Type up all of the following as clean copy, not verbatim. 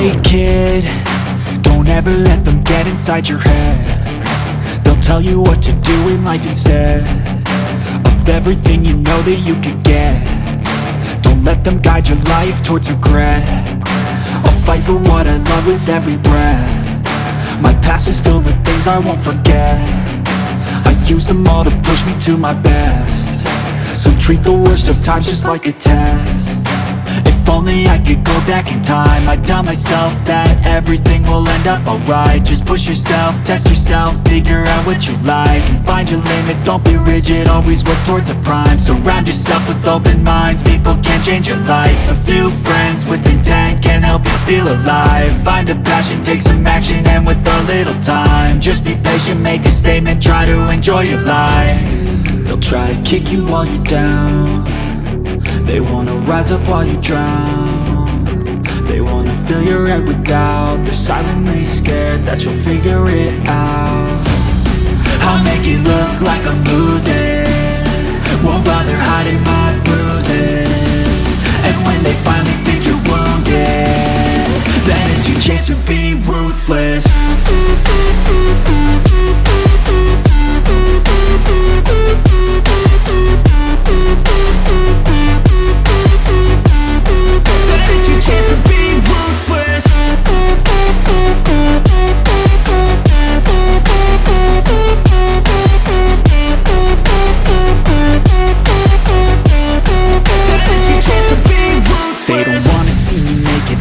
Hey kid, don't ever let them get inside your head. They'll tell you what to do in life instead of everything you know that you could get. Don't let them guide your life towards regret. I'll fight for what I love with every breath. My past is filled with things I won't forget. I use them all to push me to my best. So treat the worst of times just like a test. If only I could go back in time, I'd tell myself that everything will end up alright. Just push yourself, test yourself, figure out what you like, and find your limits, don't be rigid, always work towards a prime. Surround yourself with open minds, people can change your life. A few friends with intent can help you feel alive. Find a passion, take some action, and with a little time, just be patient, make a statement, try to enjoy your life. They'll try to kick you while you're down. They wanna rise up while you drown. They wanna fill your head with doubt. They're silently scared that you'll figure it out. I'll make it look like I'm losing, won't bother hiding my bruises. And when they finally think you're wounded, then it's your chance to be ruthless.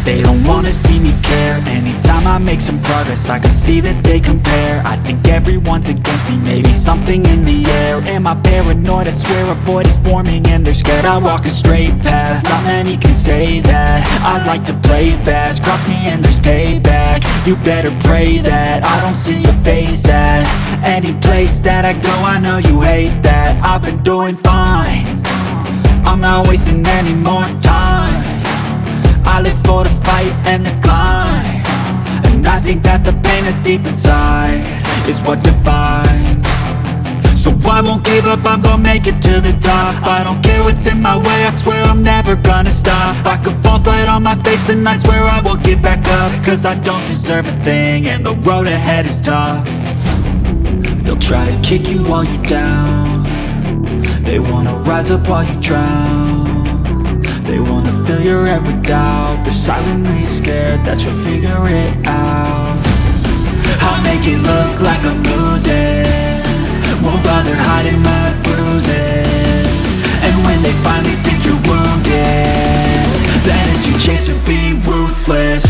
They don't wanna see me care. Anytime I make some progress, I can see that they compare. I think everyone's against me, maybe something in the air. Am I paranoid? I swear a void is forming and they're scared. I walk a straight path, not many can say that. I like to play fast, cross me and there's payback. You better pray that I don't see your face at any place that I go. I know you hate that. I've been doing fine, I'm not wasting any more time. I live for the fight and the climb, and I think that the pain that's deep inside is what defines. So I won't give up, I'm gonna make it to the top. I don't care what's in my way, I swear I'm never gonna stop. I could fall flat on my face and I swear I will get back up, cause I don't deserve a thing and the road ahead is tough. They'll try to kick you while you're down. They wanna rise up while you drown. They wanna fill your head with doubt. They're silently scared that you'll figure it out. I'll make it look like I'm losing, won't bother hiding my bruises. And when they finally think you're wounded, then it's your chance to be ruthless.